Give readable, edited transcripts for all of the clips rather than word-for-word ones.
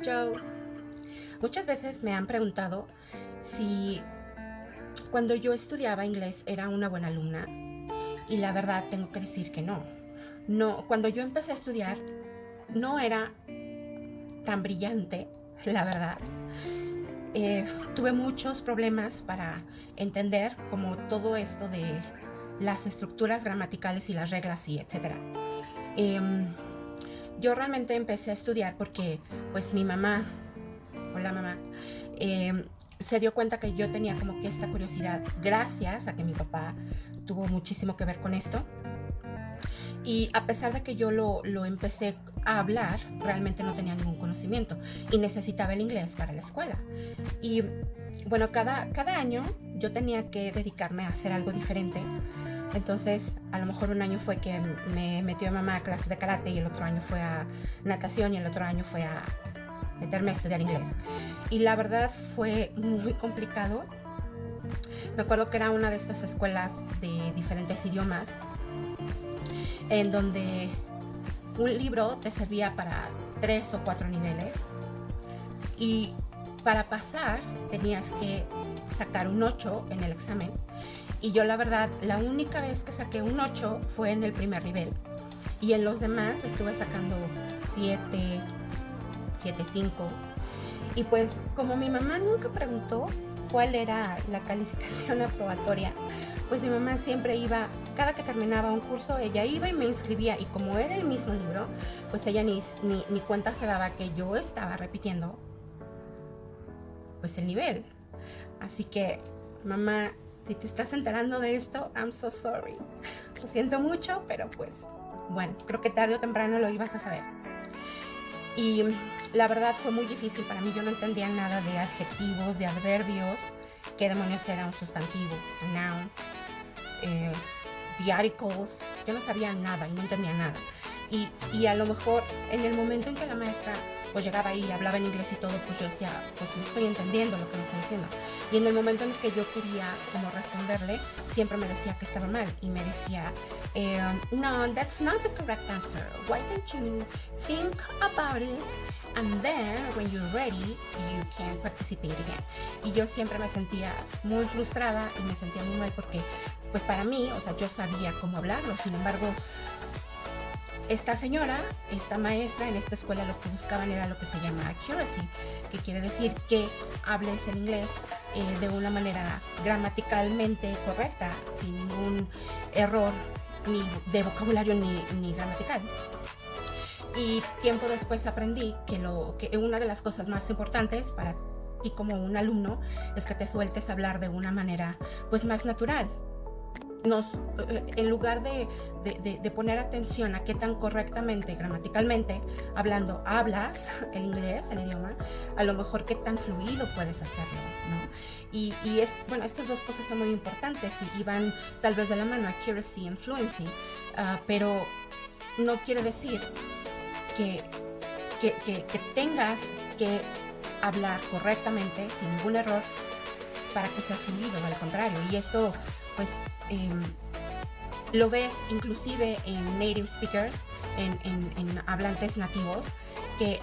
Joe. Muchas veces me han preguntado si cuando yo estudiaba inglés era una buena alumna, y la verdad tengo que decir que no. No, cuando yo empecé a estudiar no era tan brillante, la verdad. Tuve muchos problemas para entender como todo esto de las estructuras gramaticales y las reglas y etcétera. Yo realmente empecé a estudiar porque pues mi mamá, hola mamá, se dio cuenta que yo tenía como que esta curiosidad gracias a que mi papá tuvo muchísimo que ver con esto. Y a pesar de que yo lo empecé a hablar, realmente no tenía ningún conocimiento y necesitaba el inglés para la escuela. Y bueno, cada año yo tenía que dedicarme a hacer algo diferente. Entonces, a lo mejor un año fue que me metió mamá a clases de karate, y el otro año fue a natación, y el otro año fue a meterme a estudiar inglés. Y la verdad fue muy complicado. Me acuerdo que era una de estas escuelas de diferentes idiomas, en donde un libro te servía para 3 o 4 niveles, y para pasar tenías que sacar un 8 en el examen. Y yo la verdad, la única vez que saqué un 8 fue en el primer nivel, y en los demás estuve sacando 7, 7.5. Y pues como mi mamá nunca preguntó cuál era la calificación aprobatoria, pues mi mamá siempre iba, cada que terminaba un curso, ella iba y me inscribía, y como era el mismo libro, pues ella ni cuenta se daba que yo estaba repitiendo pues el nivel. Así que, mamá, si te estás enterando de esto, I'm so sorry. Lo siento mucho, pero pues, bueno, creo que tarde o temprano lo ibas a saber. Y la verdad fue muy difícil para mí. Yo no entendía nada de adjetivos, de adverbios, qué demonios era un sustantivo, a noun, the articles. Yo no sabía nada y no entendía nada. Y a lo mejor en el momento en que la maestra pues llegaba ahí y hablaba en inglés y todo, pues yo decía, pues no estoy entendiendo lo que me está diciendo. Y en el momento en el que yo quería como responderle, siempre me decía que estaba mal, y me decía, no, that's not the correct answer. Why don't you think about it, and then when you're ready, you can participate again. Y yo siempre me sentía muy frustrada y me sentía muy mal porque, pues para mí, o sea, yo sabía cómo hablarlo. Sin embargo, esta señora, esta maestra en esta escuela, lo que buscaban era lo que se llama accuracy, que quiere decir que hables el inglés de una manera gramaticalmente correcta, sin ningún error ni de vocabulario ni gramatical. Y tiempo después aprendí que una de las cosas más importantes para ti como un alumno es que te sueltes a hablar de una manera pues más natural. En lugar de poner atención a qué tan correctamente, gramaticalmente hablando, hablas el inglés, el idioma, a lo mejor qué tan fluido puedes hacerlo, ¿no? Y bueno, estas dos cosas son muy importantes y van tal vez de la mano, accuracy and fluency, pero no quiere decir que tengas que hablar correctamente sin ningún error para que seas fluido, al contrario. Y esto pues lo ves inclusive en native speakers, en hablantes nativos, que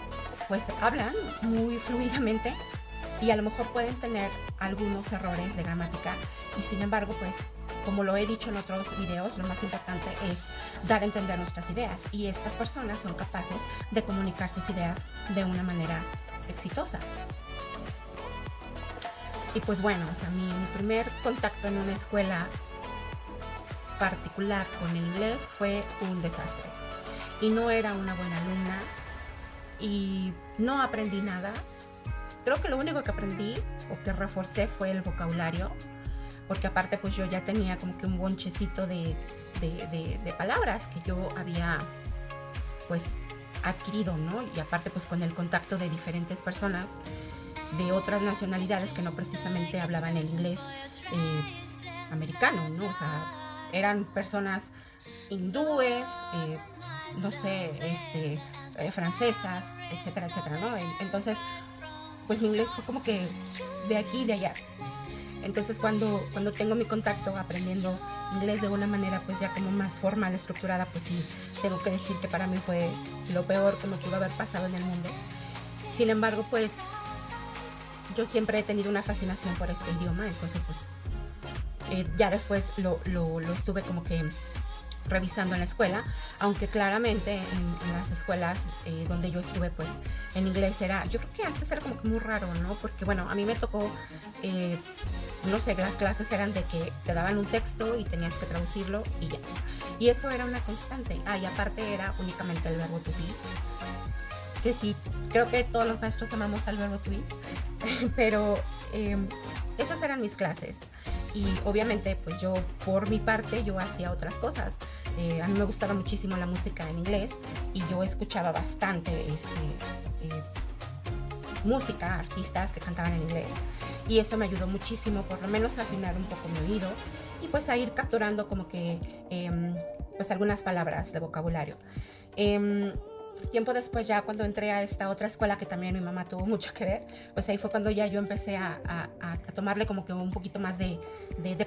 pues hablan muy fluidamente y a lo mejor pueden tener algunos errores de gramática, y sin embargo, pues como lo he dicho en otros videos, lo más importante es dar a entender nuestras ideas, y estas personas son capaces de comunicar sus ideas de una manera exitosa. Y pues bueno, o sea, mi primer contacto en una escuela particular con el inglés fue un desastre, y no era una buena alumna y no aprendí nada. Creo que lo único que aprendí o que reforcé fue el vocabulario, porque aparte pues yo ya tenía como que un bonchecito de palabras que yo había pues adquirido, ¿no? Y aparte pues con el contacto de diferentes personas de otras nacionalidades que no precisamente hablaban el inglés americano, ¿no? O sea, eran personas hindúes, no sé, francesas, etcétera, etcétera, ¿no? Entonces, pues mi inglés fue como que de aquí y de allá. Entonces, cuando tengo mi contacto aprendiendo inglés de una manera pues ya como más formal, estructurada, pues sí, tengo que decir que para mí fue lo peor que me pudo haber pasado en el mundo. Sin embargo, pues yo siempre he tenido una fascinación por este idioma, entonces pues ya después lo estuve como que revisando en la escuela, aunque claramente en las escuelas donde yo estuve, pues en inglés era, yo creo que antes era como que muy raro, ¿no? Porque bueno, a mí me tocó, no sé, las clases eran de que te daban un texto y tenías que traducirlo y ya. Y eso era una constante. Ah, y aparte era únicamente el verbo to be, que sí, creo que todos los maestros amamos al verbo to be, pero esas eran mis clases. Y obviamente pues yo por mi parte yo hacía otras cosas. A mí me gustaba muchísimo la música en inglés y yo escuchaba bastante música, artistas que cantaban en inglés, y eso me ayudó muchísimo por lo menos a afinar un poco mi oído y pues a ir capturando como que pues algunas palabras de vocabulario. Tiempo después, ya cuando entré a esta otra escuela que también mi mamá tuvo mucho que ver, pues ahí fue cuando ya yo empecé a tomarle como que un poquito más de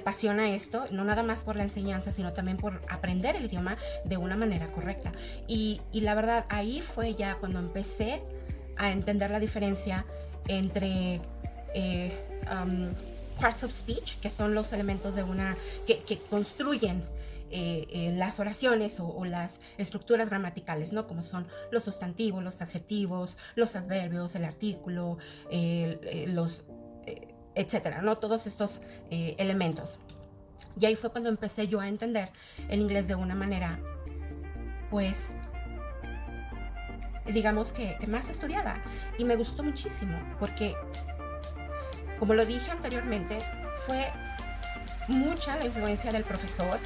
pasión a esto, no nada más por la enseñanza, sino también por aprender el idioma de una manera correcta. Y la verdad, ahí fue ya cuando empecé a entender la diferencia entre parts of speech, que son los elementos de que construyen las oraciones o las estructuras gramaticales, ¿no? Como son los sustantivos, los adjetivos, los adverbios, el artículo, etcétera, ¿no? Todos estos elementos. Y ahí fue cuando empecé yo a entender el inglés de una manera, pues, digamos que más estudiada. Y me gustó muchísimo porque, como lo dije anteriormente, fue mucha la influencia del profesor,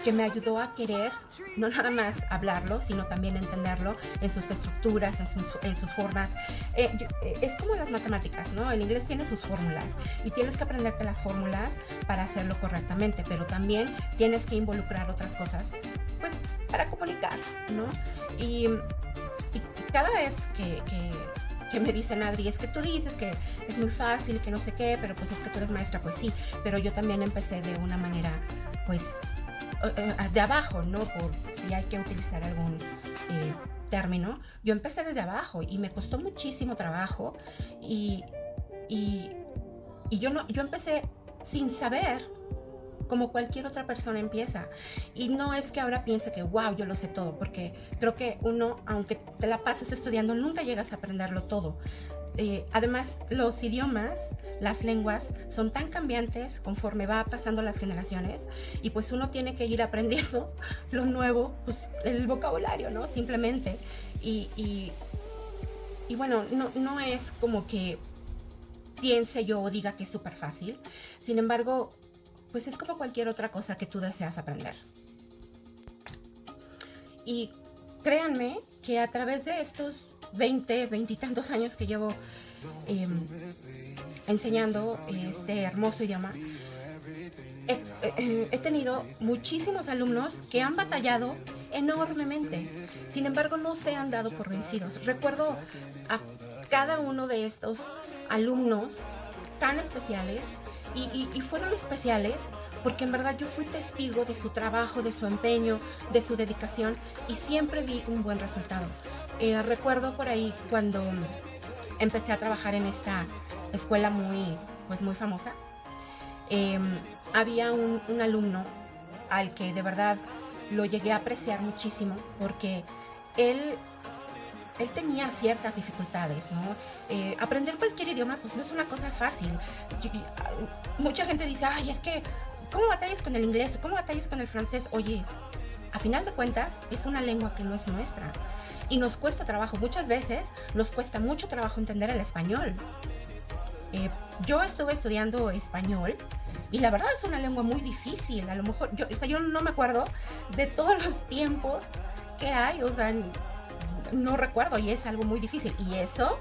que me ayudó a querer no nada más hablarlo, sino también entenderlo en sus estructuras, en sus formas. Es como las matemáticas, ¿no? El inglés tiene sus fórmulas y tienes que aprenderte las fórmulas para hacerlo correctamente, pero también tienes que involucrar otras cosas, pues, para comunicar, ¿no? Y cada vez que me dicen, Adri, es que tú dices que es muy fácil, que no sé qué, pero pues es que tú eres maestra, pues sí, pero yo también empecé de una manera, pues, de abajo, ¿no? Por si hay que utilizar algún término. Yo empecé desde abajo y me costó muchísimo trabajo y yo empecé sin saber, como cualquier otra persona empieza. Y no es que ahora piense que, wow, yo lo sé todo, porque creo que uno, aunque te la pases estudiando, nunca llegas a aprenderlo todo. Además, los idiomas, las lenguas, son tan cambiantes conforme va pasando las generaciones, y pues uno tiene que ir aprendiendo lo nuevo, pues el vocabulario, ¿no? Simplemente. Y bueno, no es como que piense yo o diga que es súper fácil. Sin embargo, pues es como cualquier otra cosa que tú deseas aprender. Y créanme que a través de estos 20 y tantos años que llevo enseñando este hermoso idioma, he tenido muchísimos alumnos que han batallado enormemente. Sin embargo, no se han dado por vencidos. Recuerdo a cada uno de estos alumnos tan especiales, y fueron especiales porque en verdad yo fui testigo de su trabajo, de su empeño, de su dedicación, y siempre vi un buen resultado. Recuerdo por ahí cuando empecé a trabajar en esta escuela muy famosa, había un alumno al que de verdad lo llegué a apreciar muchísimo porque él tenía ciertas dificultades, ¿no? Aprender cualquier idioma pues no es una cosa fácil. Mucha gente dice, ay, es que ¿cómo batallas con el inglés? ¿Cómo batallas con el francés? Oye, a final de cuentas es una lengua que no es nuestra y nos cuesta trabajo. Muchas veces nos cuesta mucho trabajo entender el español. Yo estuve estudiando español y la verdad es una lengua muy difícil. A lo mejor yo no me acuerdo de todos los tiempos que hay, o sea, no recuerdo, y es algo muy difícil, y eso,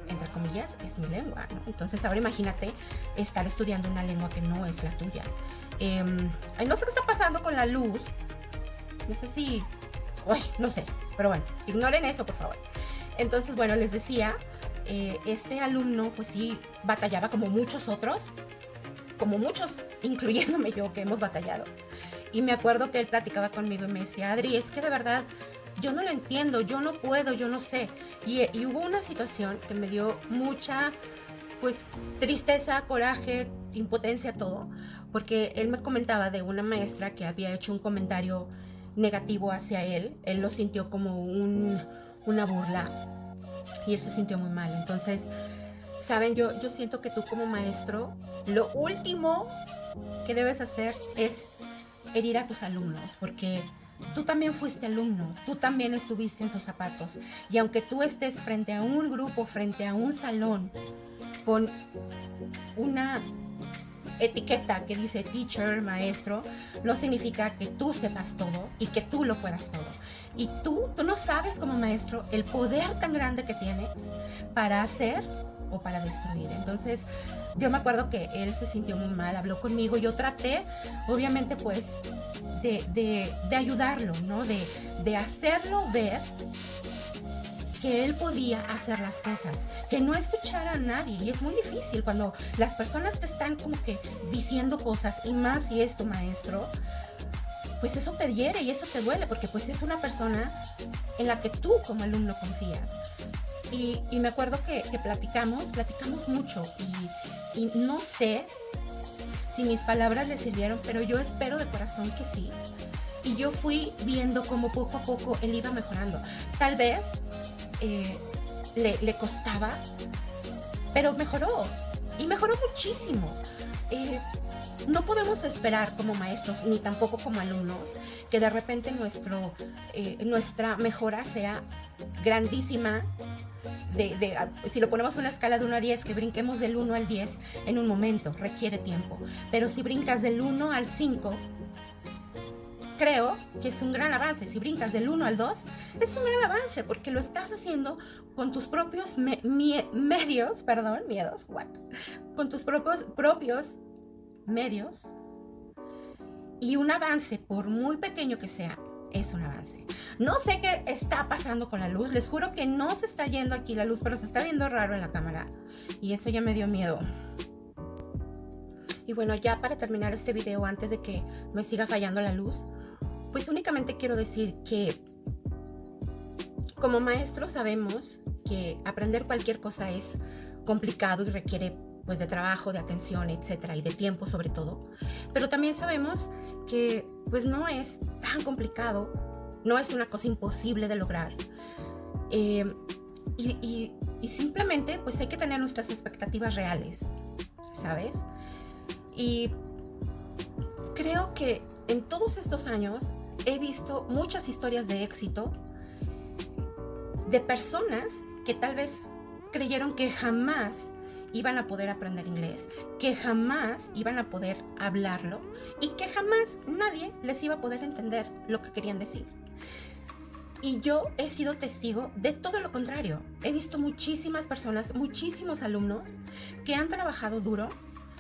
entre comillas, es mi lengua, ¿no? Entonces ahora imagínate estar estudiando una lengua que no es la tuya. No sé qué está pasando con la luz, no sé si, no sé, pero bueno, ignoren eso, por favor. Entonces, bueno, les decía, este alumno pues sí batallaba como muchos otros, incluyéndome yo, que hemos batallado. Y me acuerdo que él platicaba conmigo y me decía, Adri, es que de verdad yo no lo entiendo, yo no puedo, yo no sé. Y hubo una situación que me dio mucha, pues, tristeza, coraje, impotencia, todo, porque él me comentaba de una maestra que había hecho un comentario negativo hacia él lo sintió como una burla y él se sintió muy mal. Entonces, saben, yo siento que tú como maestro, lo último que debes hacer es herir a tus alumnos, porque tú también fuiste alumno, tú también estuviste en sus zapatos. Y aunque tú estés frente a un grupo, frente a un salón, con una etiqueta que dice teacher, maestro, no significa que tú sepas todo y que tú lo puedas todo. Y tú no sabes como maestro el poder tan grande que tienes para hacer o para destruir. Entonces, yo me acuerdo que él se sintió muy mal, habló conmigo, yo traté, obviamente, pues, de ayudarlo, ¿no? De hacerlo ver que él podía hacer las cosas, que no escuchara a nadie. Y es muy difícil cuando las personas te están como que diciendo cosas, y más si es tu maestro, pues eso te hiere y eso te duele, porque pues es una persona en la que tú como alumno confías. Y me acuerdo que platicamos mucho y no sé si mis palabras le sirvieron, pero yo espero de corazón que sí. Y yo fui viendo cómo poco a poco él iba mejorando. Tal vez le costaba, pero mejoró. Y mejoró muchísimo. No podemos esperar como maestros, ni tampoco como alumnos, que de repente nuestra mejora sea grandísima. Si lo ponemos una escala de 1 a 10, que brinquemos del 1 al 10 en un momento, requiere tiempo. Pero si brincas del 1 al 5, creo que es un gran avance. Si brincas del 1 al 2, es un gran avance, porque lo estás haciendo con tus propios con tus propios medios. Y un avance, por muy pequeño que sea, es un avance. No sé qué está pasando con la luz. Les juro que no se está yendo aquí la luz, pero se está viendo raro en la cámara. Y eso ya me dio miedo. Y bueno, ya para terminar este video, antes de que me siga fallando la luz, pues únicamente quiero decir que como maestros sabemos que aprender cualquier cosa es complicado y requiere pues de trabajo, de atención, etcétera, y de tiempo sobre todo. Pero también sabemos que pues no es tan complicado, no es una cosa imposible de lograr. Y simplemente pues hay que tener nuestras expectativas reales, ¿sabes? Y creo que en todos estos años he visto muchas historias de éxito de personas que tal vez creyeron que jamás iban a poder aprender inglés, que jamás iban a poder hablarlo y que jamás nadie les iba a poder entender lo que querían decir. Y yo he sido testigo de todo lo contrario. He visto muchísimas personas, muchísimos alumnos que han trabajado duro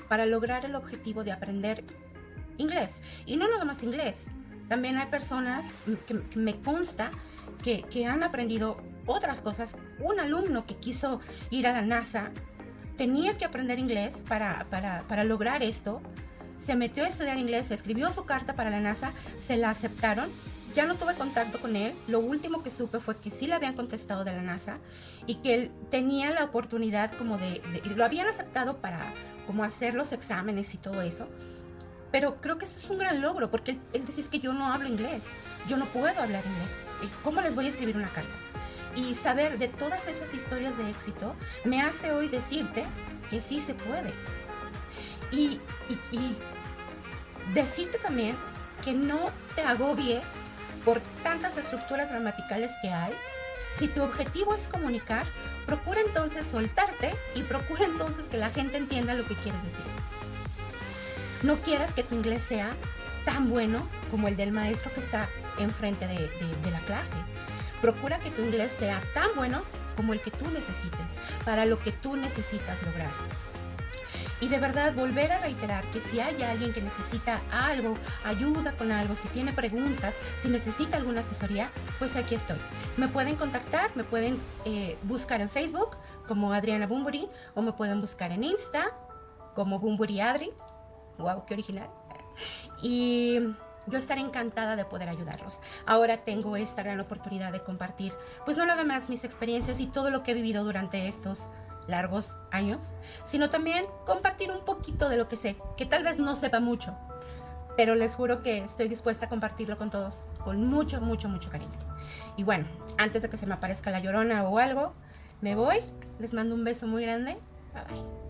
para lograr el objetivo de aprender inglés. Y no nada más inglés. También hay personas que me consta que han aprendido otras cosas. Un alumno que quiso ir a la NASA tenía que aprender inglés para lograr esto. Se metió a estudiar inglés, escribió su carta para la NASA, se la aceptaron. Ya no tuve contacto con él. Lo último que supe fue que sí le habían contestado de la NASA y que él tenía la oportunidad como lo habían aceptado para como hacer los exámenes y todo eso. Pero creo que eso es un gran logro, porque él dice que yo no hablo inglés, yo no puedo hablar inglés. ¿Cómo les voy a escribir una carta? Y saber de todas esas historias de éxito me hace hoy decirte que sí se puede. Y decirte también que no te agobies por tantas estructuras gramaticales que hay. Si tu objetivo es comunicar, procura entonces soltarte y procura entonces que la gente entienda lo que quieres decir. No quieras que tu inglés sea tan bueno como el del maestro que está enfrente de la clase. Procura que tu inglés sea tan bueno como el que tú necesites, para lo que tú necesitas lograr. Y de verdad volver a reiterar que si hay alguien que necesita algo, ayuda con algo, si tiene preguntas, si necesita alguna asesoría, pues aquí estoy. Me pueden contactar, me pueden buscar en Facebook como Adriana Bumburi, o me pueden buscar en Insta como Bumburi Adri. Wow, qué original. Y yo estaré encantada de poder ayudarlos. Ahora tengo esta gran oportunidad de compartir, pues no nada más mis experiencias y todo lo que he vivido durante estos largos años, sino también compartir un poquito de lo que sé, que tal vez no sepa mucho, pero les juro que estoy dispuesta a compartirlo con todos, con mucho, mucho, mucho cariño. Y bueno, antes de que se me aparezca la llorona o algo, me voy, les mando un beso muy grande, bye bye.